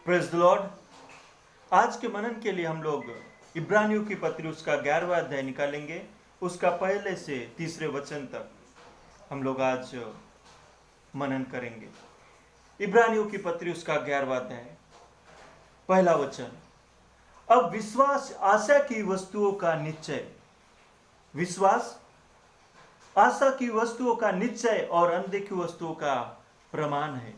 Praise the Lord. आज के मनन के लिए हम लोग इब्रानियों की पत्री उसका 11वां अध्याय निकालेंगे। उसका पहले से तीसरे वचन तक हम लोग आज मनन करेंगे। इब्रानियों की पत्री उसका 11वां अध्याय पहला वचन। अब विश्वास आशा की वस्तुओं का निश्चय, विश्वास आशा की वस्तुओं का निश्चय और अनदेखी वस्तुओं का प्रमाण है,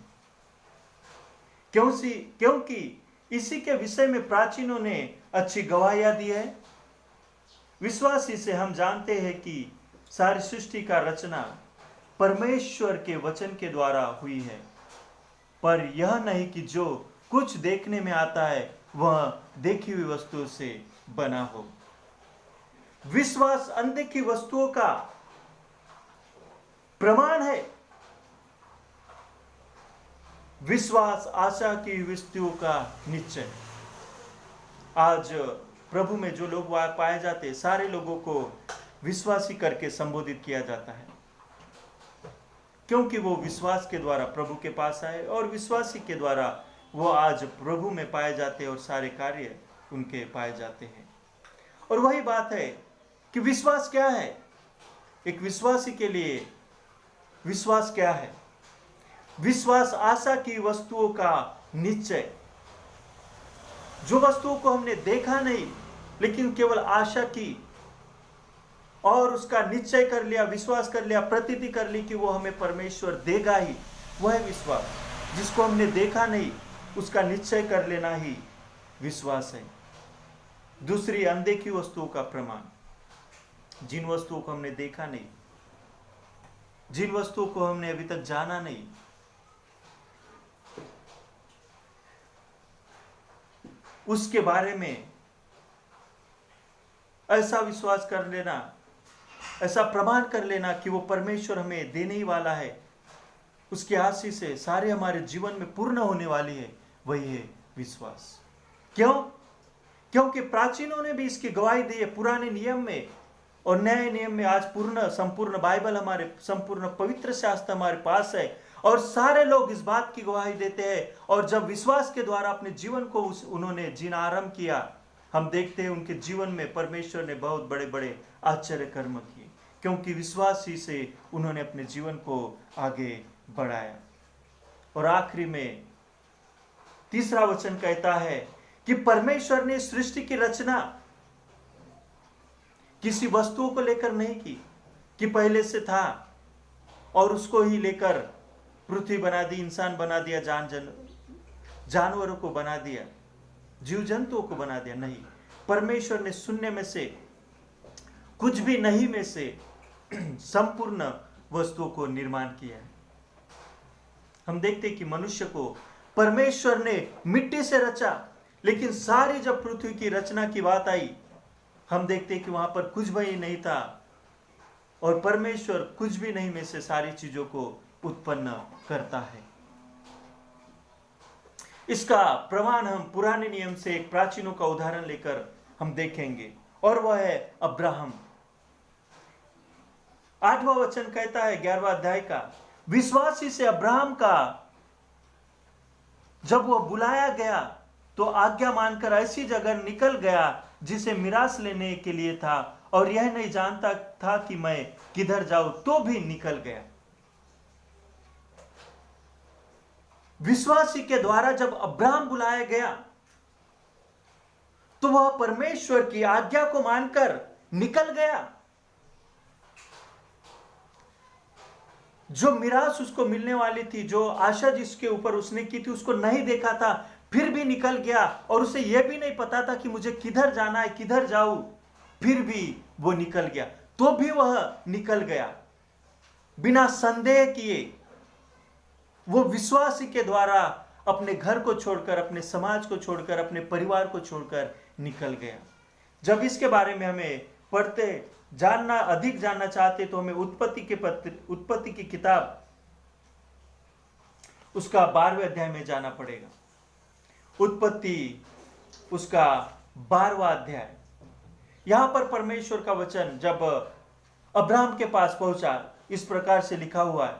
क्योंकि इसी के विषय में प्राचीनों ने अच्छी गवाहियां दी है। विश्वासी से हम जानते हैं कि सारी सृष्टि का रचना परमेश्वर के वचन के द्वारा हुई है, पर यह नहीं कि जो कुछ देखने में आता है वह देखी हुई वस्तुओं से बना हो। विश्वास अनदेखी वस्तुओं का प्रमाण है, विश्वास आशा की वस्तुओं का निश्चय। आज प्रभु में जो लोग पाए जाते, सारे लोगों को विश्वासी करके संबोधित किया जाता है, क्योंकि वो विश्वास के द्वारा प्रभु के पास आए और विश्वासी के द्वारा वो आज प्रभु में पाए जाते हैं और सारे कार्य उनके पाए जाते हैं। और वही बात है कि विश्वास क्या है। एक विश्वासी के लिए विश्वास क्या है? विश्वास आशा की वस्तुओं का निश्चय। जो वस्तुओं को हमने देखा नहीं लेकिन केवल आशा की और उसका निश्चय कर लिया, विश्वास कर लिया, प्रतीति कर ली कि वो हमें परमेश्वर देगा ही, वह है विश्वास। जिसको हमने देखा नहीं उसका निश्चय कर लेना ही विश्वास है। दूसरी अनदेखी वस्तुओं का प्रमाण, जिन वस्तुओं को हमने देखा नहीं, जिन वस्तुओं को हमने अभी तक जाना नहीं, उसके बारे में ऐसा विश्वास कर लेना, ऐसा प्रमाण कर लेना कि वो परमेश्वर हमें देने ही वाला है, उसकी आशीष से सारे हमारे जीवन में पूर्ण होने वाली है, वही है विश्वास। क्यों? क्योंकि प्राचीनों ने भी इसकी गवाही दी है। पुराने नियम में और नए नियम में आज संपूर्ण बाइबल, हमारे संपूर्ण पवित्र शास्त्र हमारे पास है और सारे लोग इस बात की गवाही देते हैं। और जब विश्वास के द्वारा अपने जीवन को उन्होंने जीना आरंभ किया, हम देखते हैं उनके जीवन में परमेश्वर ने बहुत बड़े बड़े आश्चर्य कर्म किए, क्योंकि विश्वास ही से उन्होंने अपने जीवन को आगे बढ़ाया। और आखिरी में तीसरा वचन कहता है कि परमेश्वर ने सृष्टि की रचना किसी वस्तुओं को लेकर नहीं की कि पहले से था और उसको ही लेकर पृथ्वी बना दी, इंसान बना दिया, जानवरों को बना दिया, जीव जंतुओं को बना दिया। नहीं, परमेश्वर ने शून्य में से, कुछ भी नहीं में से संपूर्ण वस्तुओं को निर्माण किया है। हम देखते हैं कि मनुष्य को परमेश्वर ने मिट्टी से रचा, लेकिन सारी जब पृथ्वी की रचना की बात आई, हम देखते हैं कि वहां पर कुछ भी नहीं था और परमेश्वर कुछ भी नहीं में से सारी चीजों को उत्पन्न करता है। इसका प्रमाण हम पुराने नियम से एक प्राचीनों का उदाहरण लेकर हम देखेंगे, और वह है अब्राहम। 8वां वचन कहता है 11वां अध्याय का, विश्वासी से अब्राहम का जब वह बुलाया गया तो आज्ञा मानकर ऐसी जगह निकल गया जिसे मिरास लेने के लिए था, और यह नहीं जानता था कि मैं किधर जाऊं, तो भी निकल गया। विश्वासी के द्वारा जब अब्राहम बुलाया गया तो वह परमेश्वर की आज्ञा को मानकर निकल गया। जो मिरास उसको मिलने वाली थी, जो आशा जिसके ऊपर उसने की थी, उसको नहीं देखा था, फिर भी निकल गया। और उसे यह भी नहीं पता था कि मुझे किधर जाना है, किधर जाऊं, फिर भी वो निकल गया। तो भी वह निकल गया बिना संदेह किए। वो विश्वासी के द्वारा अपने घर को छोड़कर, अपने समाज को छोड़कर, अपने परिवार को छोड़कर निकल गया। जब इसके बारे में हमें पढ़ते अधिक जानना चाहते तो हमें उत्पत्ति की किताब उसका 12वें अध्याय में जाना पड़ेगा। उत्पत्ति उसका 12वां अध्याय। यहां पर परमेश्वर का वचन जब अब्राहम के पास पहुंचा, इस प्रकार से लिखा हुआ है,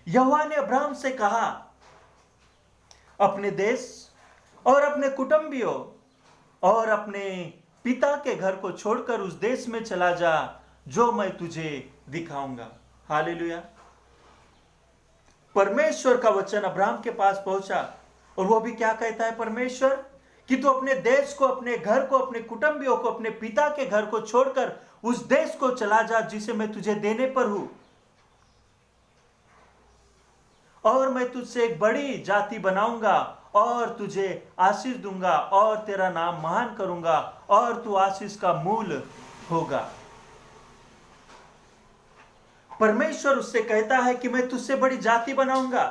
यहोवा ने अब्राहम से कहा, अपने देश और अपने कुटुंबियों और अपने पिता के घर को छोड़कर उस देश में चला जा जो मैं तुझे दिखाऊंगा। हालेलुया। परमेश्वर का वचन अब्राहम के पास पहुंचा और वो भी क्या कहता है परमेश्वर, कि तू अपने देश को, अपने घर को, अपने कुटुंबियों को, अपने पिता के घर को छोड़कर उस देश को चला जा जिसे मैं तुझे देने पर हूं, और मैं तुझसे एक बड़ी जाति बनाऊंगा और तुझे आशीष दूंगा और तेरा नाम महान करूंगा और तू आशीष का मूल होगा। परमेश्वर उससे कहता है कि मैं तुझसे बड़ी जाति बनाऊंगा,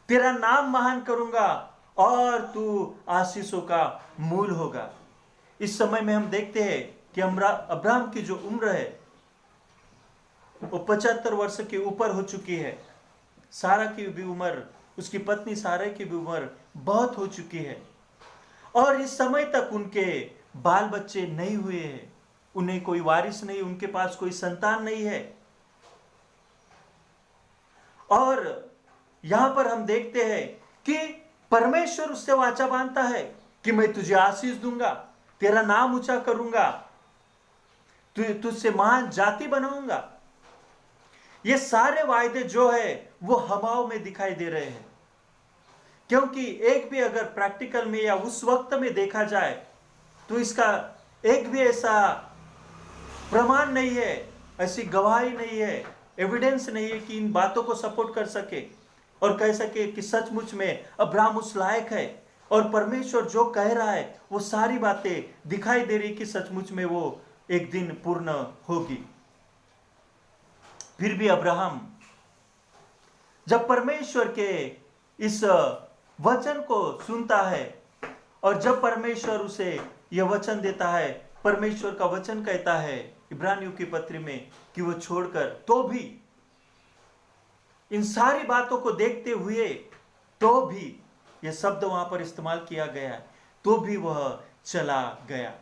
तेरा नाम महान करूंगा और तू आशीषों का मूल होगा। इस समय में हम देखते हैं कि अब्राहम की जो उम्र है वो 75 वर्ष के ऊपर हो चुकी है। सारा की भी उम्र, उसकी पत्नी सारा की भी उम्र बहुत हो चुकी है और इस समय तक उनके बाल बच्चे नहीं हुए हैं, उन्हें कोई वारिस नहीं, उनके पास कोई संतान नहीं है। और यहां पर हम देखते हैं कि परमेश्वर उससे वाचा बांधता है कि मैं तुझे आशीष दूंगा, तेरा नाम ऊंचा करूंगा, तुझसे महान जाति बनाऊंगा। ये सारे वायदे जो है वो हवाओं में दिखाई दे रहे हैं, क्योंकि एक भी अगर प्रैक्टिकल में या उस वक्त में देखा जाए तो इसका एक भी ऐसा प्रमाण नहीं है, ऐसी गवाही नहीं है, एविडेंस नहीं है कि इन बातों को सपोर्ट कर सके और कह सके कि सचमुच में अब्राहम उस लायक है और परमेश्वर जो कह रहा है वो सारी बातें दिखाई दे रही कि सचमुच में वो एक दिन पूर्ण होगी। फिर भी अब्राहम जब परमेश्वर के इस वचन को सुनता है और जब परमेश्वर उसे यह वचन देता है, परमेश्वर का वचन कहता है इब्रानियों की पत्री में कि वो छोड़कर, तो भी इन सारी बातों को देखते हुए, तो भी यह शब्द वहां पर इस्तेमाल किया गया है, तो भी वह चला गया।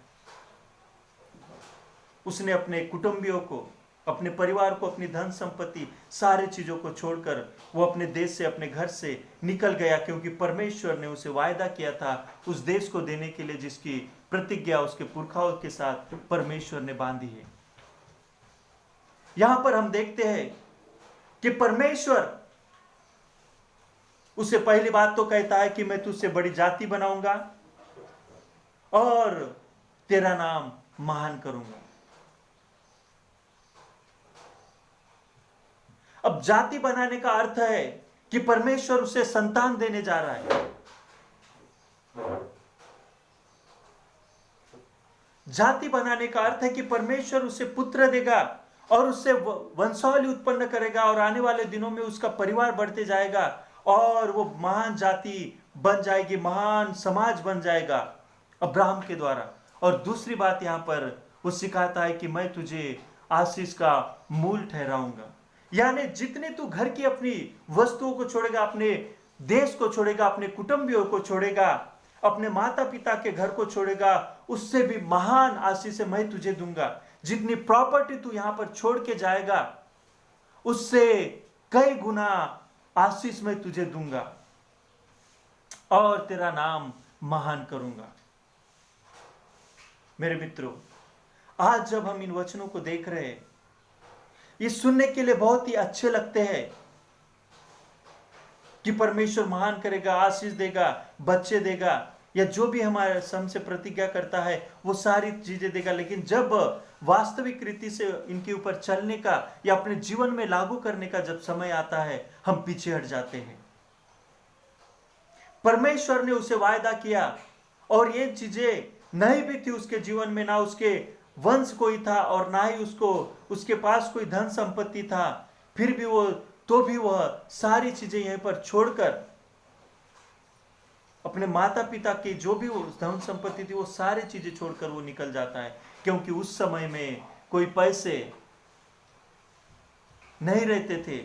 उसने अपने कुटुंबियों को, अपने परिवार को, अपनी धन संपत्ति, सारे चीजों को छोड़कर वो अपने देश से, अपने घर से निकल गया, क्योंकि परमेश्वर ने उसे वायदा किया था उस देश को देने के लिए जिसकी प्रतिज्ञा उसके पुरखाओं के साथ परमेश्वर ने बांधी है। यहां पर हम देखते हैं कि परमेश्वर उसे पहली बात तो कहता है कि मैं तुझसे बड़ी जाति बनाऊंगा और तेरा नाम महान करूंगा। अब जाति बनाने का अर्थ है कि परमेश्वर उसे संतान देने जा रहा है। जाति बनाने का अर्थ है कि परमेश्वर उसे पुत्र देगा और उससे वंशावली उत्पन्न करेगा और आने वाले दिनों में उसका परिवार बढ़ते जाएगा और वो महान जाति बन जाएगी, महान समाज बन जाएगा अब्राहम के द्वारा। और दूसरी बात यहां पर वो सिखाता है कि मैं तुझे आशीष का मूल ठहराऊंगा, यानी जितने तू घर की अपनी वस्तुओं को छोड़ेगा, अपने देश को छोड़ेगा, अपने कुटुंबियों को छोड़ेगा, अपने माता पिता के घर को छोड़ेगा, उससे भी महान आशीष मैं तुझे दूंगा। जितनी प्रॉपर्टी तू यहां पर छोड़ के जाएगा उससे कई गुना आशीष मैं तुझे दूंगा और तेरा नाम महान करूंगा। मेरे मित्रों, आज जब हम इन वचनों को देख रहे हैं, ये सुनने के लिए बहुत ही अच्छे लगते हैं कि परमेश्वर महान करेगा, आशीष देगा, बच्चे देगा, या जो भी हमारे हमसे प्रतिज्ञा करता है वो सारी चीजें देगा। लेकिन जब वास्तविक रीति से इनके ऊपर चलने का या अपने जीवन में लागू करने का जब समय आता है, हम पीछे हट जाते हैं। परमेश्वर ने उसे वायदा किया और ये चीजें नहीं भी थी उसके जीवन में, ना उसके वंश कोई था और ना ही उसके पास कोई धन संपत्ति था, फिर भी वह सारी चीजें यहीं पर छोड़कर अपने माता पिता की जो भी धन संपत्ति थी वो सारी चीजें छोड़कर वो निकल जाता है, क्योंकि उस समय में कोई पैसे नहीं रहते थे।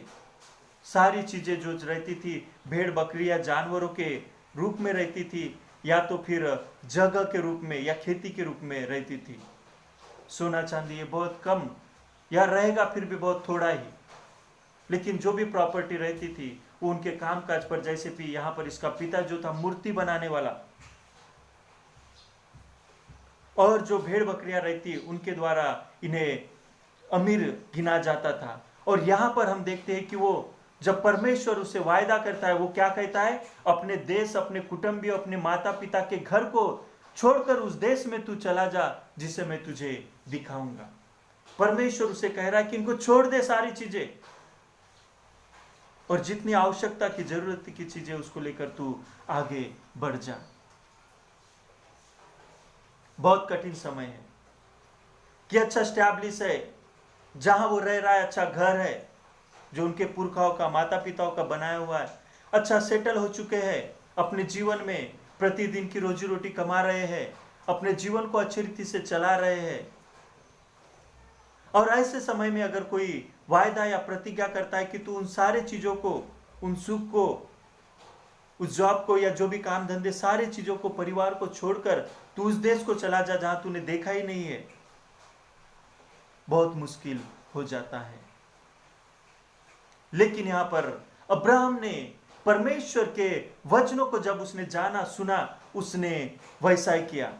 सारी चीजें जो रहती थी भेड़ बकरी या जानवरों के रूप में रहती थी, या तो फिर जगह के रूप में या खेती के रूप में रहती थी। सोना चांदी ये बहुत कम, या रहेगा फिर भी बहुत थोड़ा ही, लेकिन जो भी प्रॉपर्टी रहती थी वो उनके कामकाज पर, जैसे भी यहाँ पर इसका पिता जो था मूर्ति बनाने वाला, और जो भेड़ बकरियां रहती उनके द्वारा इन्हें अमीर गिना जाता था। और यहाँ पर हम देखते हैं कि वो जब परमेश्वर उसे वायदा करता है, वो क्या कहता है, अपने देश, अपने कुटुंबियों, अपने माता पिता के घर को छोड़कर उस देश में तू चला जा जिसे मैं तुझे दिखाऊंगा। परमेश्वर उसे कह रहा है कि इनको छोड़ दे सारी चीजें, और जितनी आवश्यकता की जरूरत की चीजें उसको लेकर तू आगे बढ़ जा। बहुत कठिन समय है कि अच्छा स्टैब्लिश है, जहां वो रह रहा है, अच्छा घर है जो उनके पुरखाओं का, माता पिताओं का बनाया हुआ है, अच्छा सेटल हो चुके हैं, अपने जीवन में प्रतिदिन की रोजी रोटी कमा रहे हैं, अपने जीवन को अच्छी रीति से चला रहे हैं। और ऐसे समय में अगर कोई वायदा या प्रतिज्ञा करता है कि तू उन सारे चीजों को, उन सुख को, उस जॉब को, या जो भी काम धंधे, सारी चीजों को, परिवार को छोड़कर तू उस देश को चला जा जहां तूने देखा ही नहीं है, बहुत मुश्किल हो जाता है। लेकिन यहां पर अब्राहम ने परमेश्वर के वचनों को जब उसने जाना, सुना, उसने वैसा ही किया।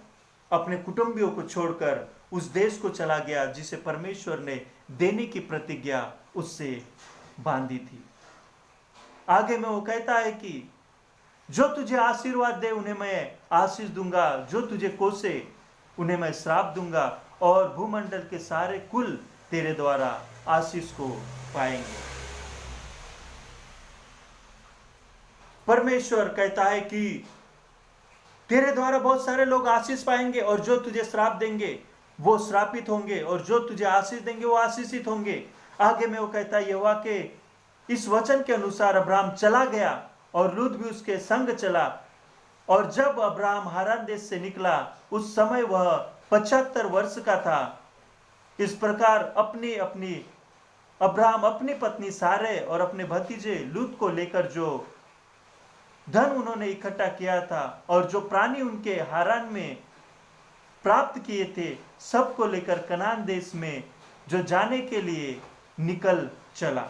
अपने कुटुंबियों को छोड़कर उस देश को चला गया जिसे परमेश्वर ने देने की प्रतिज्ञा उससे बांधी थी। आगे में वो कहता है कि जो तुझे आशीर्वाद दे उन्हें मैं आशीष दूंगा, जो तुझे कोसे उन्हें मैं श्राप दूंगा, और भूमंडल के सारे कुल तेरे द्वारा आशीष को पाएंगे। परमेश्वर कहता है कि तेरे द्वारा बहुत सारे लोग आशीष पाएंगे, और जो तुझे श्राप देंगे वो श्रापित होंगे, और जो तुझे आशीष देंगे वो आशीषित होंगे। आगे में वो कहता है यहोवा के इस वचन के अनुसार अब्राहम चला गया और लूत भी उसके संग चला। और जब अब्राहम हारान देश से निकला उस समय वह 75 वर्ष का था। इस प्रकार अब्राहम अपनी पत्नी सारे और अपने भतीजे लूत को लेकर जो धन उन्होंने इकट्ठा किया था और जो प्राणी उनके हारान में प्राप्त किए थे, सबको लेकर कनान देश में जो जाने के लिए निकल चला,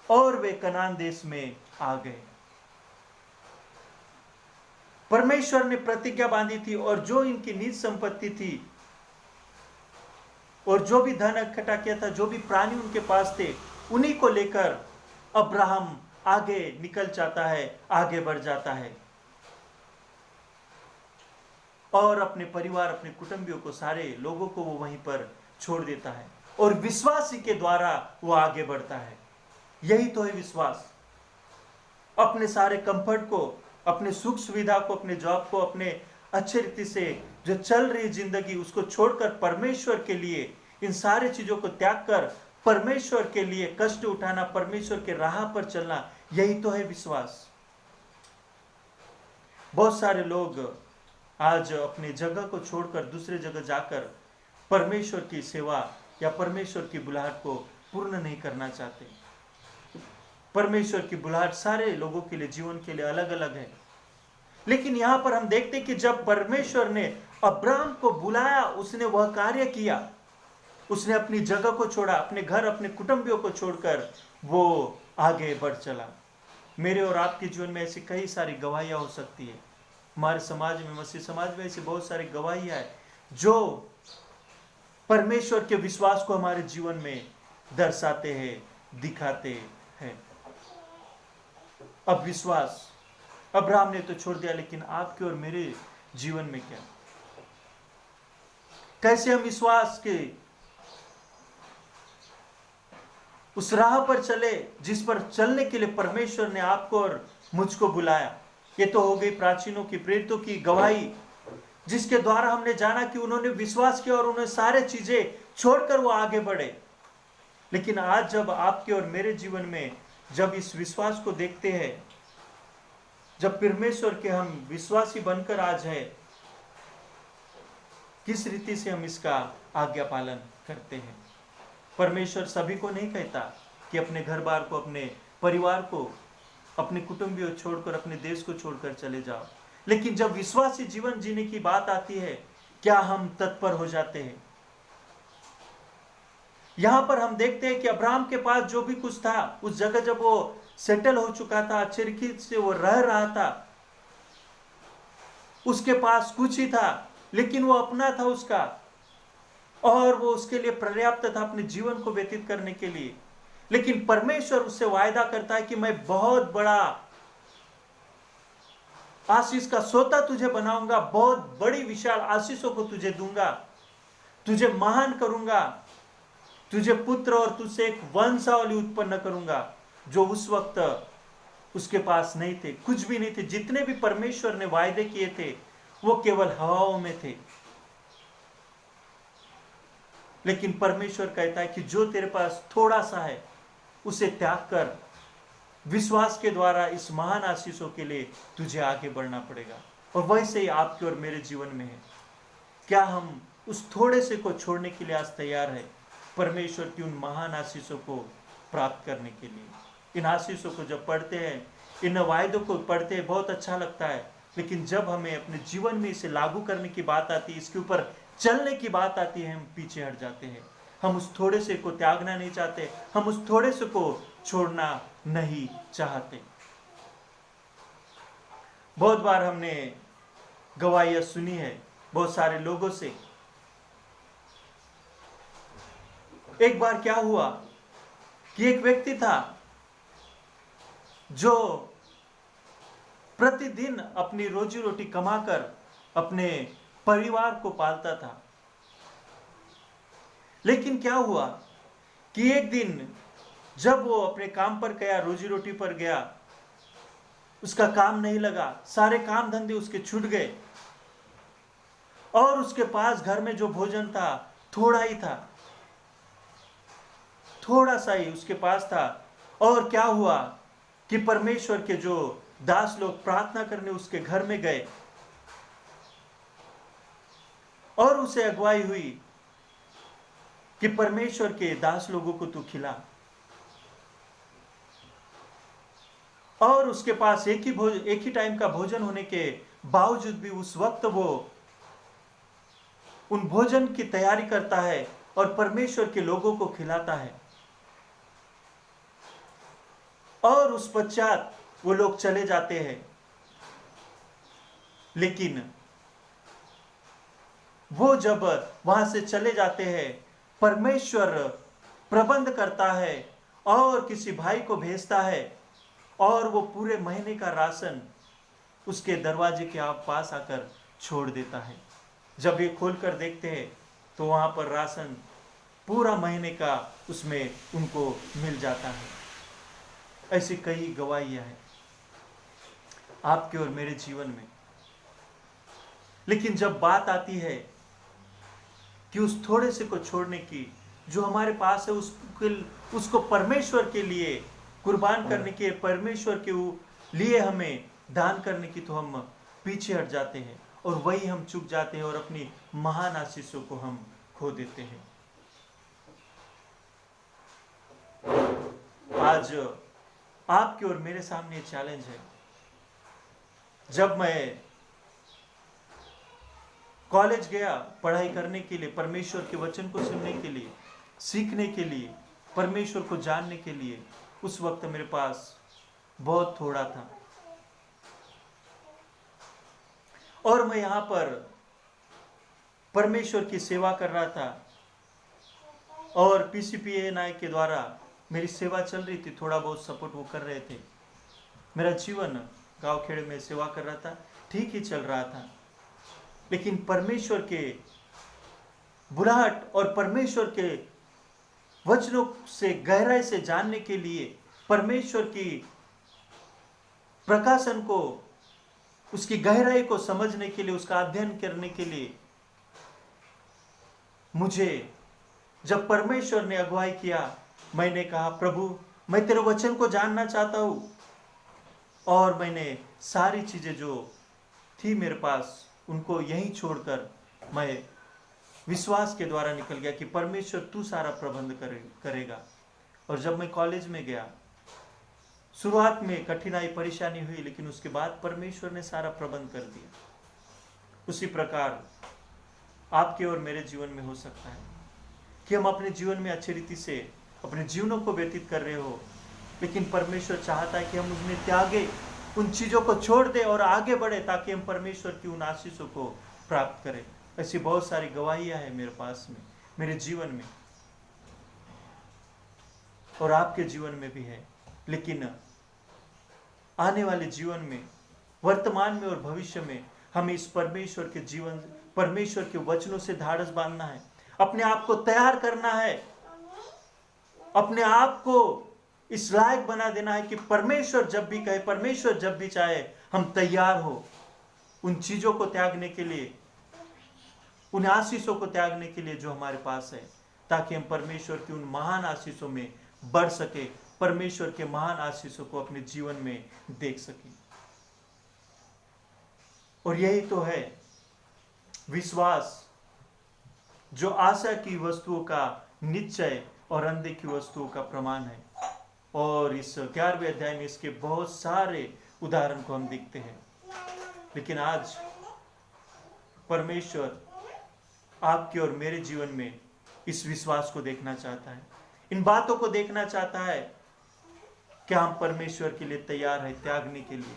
और वे कनान देश में आ गए। परमेश्वर ने प्रतिज्ञा बांधी थी, और जो इनकी निज संपत्ति थी और जो भी धन इकट्ठा किया था, जो भी प्राणी उनके पास थे, उन्हीं को लेकर अब्राहम आगे निकल जाता है, आगे बढ़ जाता है, और अपने परिवार, अपने कुटुंबियों को, सारे लोगों को वो वहीं पर छोड़ देता है, और विश्वासी के द्वारा वो आगे बढ़ता है। यही तो है विश्वास। अपने सारे कंफर्ट को, अपने सुख सुविधा को, अपने जॉब को, अपने अच्छे रीति से जो चल रही जिंदगी, उसको छोड़कर परमेश्वर के लिए इन सारी चीजों को त्याग कर परमेश्वर के लिए कष्ट उठाना, परमेश्वर के राह पर चलना, यही तो है विश्वास। बहुत सारे लोग आज अपने जगह को छोड़कर दूसरे जगह जाकर परमेश्वर की सेवा या परमेश्वर की बुलाहट को पूर्ण नहीं करना चाहते। परमेश्वर की बुलाहट सारे लोगों के लिए, जीवन के लिए अलग अलग है। लेकिन यहां पर हम देखते कि जब परमेश्वर ने अब्राहम को बुलाया, उसने वह कार्य किया। उसने अपनी जगह को छोड़ा, अपने घर, अपने कुटुंबियों को छोड़कर वो आगे बढ़ चला। मेरे और आपके जीवन में ऐसी कई सारी गवाहियां हो सकती है। हमारे समाज में, मसीह समाज में ऐसी बहुत सारी गवाहियां है जो परमेश्वर के विश्वास को हमारे जीवन में दर्शाते हैं, दिखाते हैं। अब विश्वास अब्राहम ने तो छोड़ दिया, लेकिन आपके और मेरे जीवन में क्या? कैसे हम विश्वास के उस राह पर चले जिस पर चलने के लिए परमेश्वर ने आपको और मुझको बुलाया? ये तो हो गई प्राचीनों की, प्रेरितों की गवाही, जिसके द्वारा हमने जाना कि उन्होंने विश्वास किया और उन्हें सारे चीजें छोड़कर वो आगे बढ़े। लेकिन आज जब आपके और मेरे जीवन में जब इस विश्वास को देखते हैं, जब परमेश्वर के हम विश्वासी बनकर आज है, किस रीति से हम इसका आज्ञा पालन करते हैं? परमेश्वर सभी को नहीं कहता कि अपने घर बार को, अपने परिवार को, अपने कुटुंबियों छोड़कर, अपने देश को छोड़कर चले जाओ। लेकिन जब विश्वासी जीवन जीने की बात आती है, क्या हम तत्पर हो जाते हैं? यहां पर हम देखते हैं कि अब्राहम के पास जो भी कुछ था, उस जगह जब वो सेटल हो चुका था, अच्छे तरीके से वो रह रहा था, उसके पास कुछ ही था, लेकिन वो अपना था उसका, और वो उसके लिए पर्याप्त था अपने जीवन को व्यतीत करने के लिए। लेकिन परमेश्वर उससे वायदा करता है कि मैं बहुत बड़ा आशीष का सोता तुझे बनाऊंगा, बहुत बड़ी विशाल आशीषों को तुझे दूंगा, तुझे महान करूंगा, तुझे पुत्र और तुझसे एक वंशावली उत्पन्न करूंगा, जो उस वक्त उसके पास नहीं थे, कुछ भी नहीं थे। जितने भी परमेश्वर ने वायदे किए थे वो केवल हवाओं में थे। लेकिन परमेश्वर कहता है कि जो तेरे पास थोड़ा सा है उसे त्याग कर विश्वास के द्वारा इस महान आशीषों के लिए तुझे आगे बढ़ना पड़ेगा। और वैसे ही आपके और मेरे जीवन में है। क्या हम उस थोड़े से को छोड़ने के लिए आज तैयार है, परमेश्वर की उन महान आशीषों को प्राप्त करने के लिए? इन आशीषों को जब पढ़ते हैं, इन वायदों को पढ़ते हैं, बहुत अच्छा लगता है, लेकिन जब हमें अपने जीवन में इसे लागू करने की बात आती है, इसके ऊपर चलने की बात आती है, हम पीछे हट जाते हैं। हम उस थोड़े से को त्यागना नहीं चाहते, हम उस थोड़े से को छोड़ना नहीं चाहते। बहुत बार हमने गवाहियां सुनी है बहुत सारे लोगों से। एक बार क्या हुआ कि एक व्यक्ति था जो प्रतिदिन अपनी रोजी रोटी कमाकर अपने परिवार को पालता था। लेकिन क्या हुआ कि एक दिन जब वो अपने काम पर गया, रोजी रोटी पर गया, उसका काम नहीं लगा, सारे काम धंधे उसके छूट गए, और उसके पास घर में जो भोजन था थोड़ा ही था, थोड़ा सा ही उसके पास था। और क्या हुआ कि परमेश्वर के जो दास लोग प्रार्थना करने उसके घर में गए और उसे अगुवाई हुई कि परमेश्वर के दास लोगों को तू खिला। और उसके पास एक ही टाइम का भोजन होने के बावजूद भी उस वक्त वो उन भोजन की तैयारी करता है और परमेश्वर के लोगों को खिलाता है। और उस पश्चात वो लोग चले जाते हैं। लेकिन वो जब वहां से चले जाते हैं, परमेश्वर प्रबंध करता है और किसी भाई को भेजता है, और वो पूरे महीने का राशन उसके दरवाजे के पास आकर छोड़ देता है। जब ये खोलकर देखते हैं तो वहां पर राशन पूरा महीने का उसमें उनको मिल जाता है। ऐसी कई गवाहियां हैं आपके और मेरे जीवन में। लेकिन जब बात आती है कि उस थोड़े से को छोड़ने की, जो हमारे पास है उसको परमेश्वर के लिए कुर्बान करने के, परमेश्वर के लिए हमें दान करने की, तो हम पीछे हट जाते हैं और वही हम चूक जाते हैं और अपनी महान आशीषों को हम खो देते हैं। आज आपके और मेरे सामने चैलेंज है। जब मैं कॉलेज गया पढ़ाई करने के लिए, परमेश्वर के वचन को सुनने के लिए, सीखने के लिए, परमेश्वर को जानने के लिए, उस वक्त मेरे पास बहुत थोड़ा था। और मैं यहां पर परमेश्वर की सेवा कर रहा था और PCPNI के द्वारा मेरी सेवा चल रही थी, थोड़ा बहुत सपोर्ट वो कर रहे थे। मेरा जीवन गांव खेड़े में सेवा कर रहा था, ठीक ही चल रहा था। लेकिन परमेश्वर के बुलाहट और परमेश्वर के वचनों से गहराई से जानने के लिए, परमेश्वर की प्रकाशन को, उसकी गहराई को समझने के लिए, उसका अध्ययन करने के लिए, मुझे जब परमेश्वर ने अगुवाई किया, मैंने कहा प्रभु मैं तेरे वचन को जानना चाहता हूं। और मैंने सारी चीजें जो थी मेरे पास उनको यहीं छोड़कर मैं विश्वास के द्वारा निकल गया कि परमेश्वर तू सारा प्रबंध करेगा। और जब मैं कॉलेज में गया, शुरुआत में कठिनाई परेशानी हुई, लेकिन उसके बाद परमेश्वर ने सारा प्रबंध कर दिया। उसी प्रकार आपके और मेरे जीवन में हो सकता है। कि हम अपने जीवन में अच्छी रीति से अपने जीवनों को व्यतीत कर रहे हो, लेकिन परमेश्वर चाहता है कि हम उन्हें त्यागे, उन चीज़ों को छोड़ दे और आगे बढ़े, ताकि हम परमेश्वर की उन आशीषों को प्राप्त करें। ऐसी बहुत सारी गवाहियां हैं मेरे पास में, मेरे जीवन में और आपके जीवन में भी है। लेकिन आने वाले जीवन में, वर्तमान में और भविष्य में हमें इस परमेश्वर के जीवन, परमेश्वर के वचनों से धाड़स बांधना है, अपने आप को तैयार करना है, अपने आप को इस लायक बना देना है कि परमेश्वर जब भी कहे, परमेश्वर जब भी चाहे, हम तैयार हो उन चीजों को त्यागने के लिए, उन आशीषों को त्यागने के लिए जो हमारे पास है, ताकि हम परमेश्वर की उन महान आशीषों में बढ़ सके, परमेश्वर के महान आशीषों को अपने जीवन में देख सके। और यही तो है विश्वास, जो आशा की वस्तुओं का निश्चय और अनदेखी वस्तुओं का प्रमाण है। और इस 11वें अध्याय में इसके बहुत सारे उदाहरण को हम देखते हैं। लेकिन आज परमेश्वर आपके और मेरे जीवन में इस विश्वास को देखना चाहता है, इन बातों को देखना चाहता है कि हम परमेश्वर के लिए तैयार हैं, त्यागने के लिए,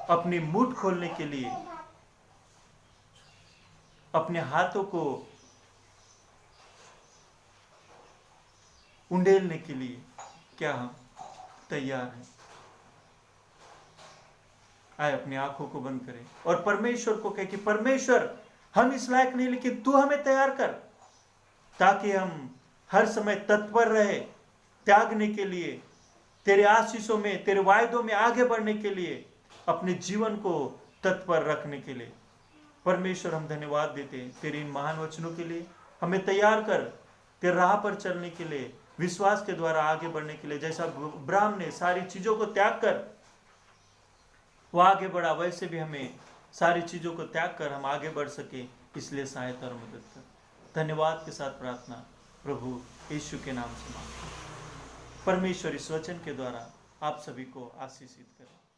अपनी मुठ खोलने के लिए, अपने हाथों को उंडेलने के लिए क्या हम तैयार हैं? आए अपनी आंखों को बंद करें और परमेश्वर को कहें कि परमेश्वर, हम इस लायक नहीं, लेकिन तू हमें तैयार कर, ताकि हम हर समय तत्पर रहे त्यागने के लिए, तेरे आशीषों में, तेरे वायदों में आगे बढ़ने के लिए, अपने जीवन को तत्पर रखने के लिए। परमेश्वर, हम धन्यवाद देते हैं तेरे इन महान वचनों के लिए। हमें तैयार कर तेरे राह पर चलने के लिए, विश्वास के द्वारा आगे बढ़ने के लिए। जैसा अब्राहम ने सारी चीजों को त्याग कर वो आगे बढ़ा, वैसे भी हमें सारी चीजों को त्याग कर हम आगे बढ़ सके, इसलिए सहायता और मदद कर। धन्यवाद के साथ प्रार्थना प्रभु यीशु के नाम से मांगते हैं। परमेश्वर इस वचन के द्वारा आप सभी को आशीषित करें।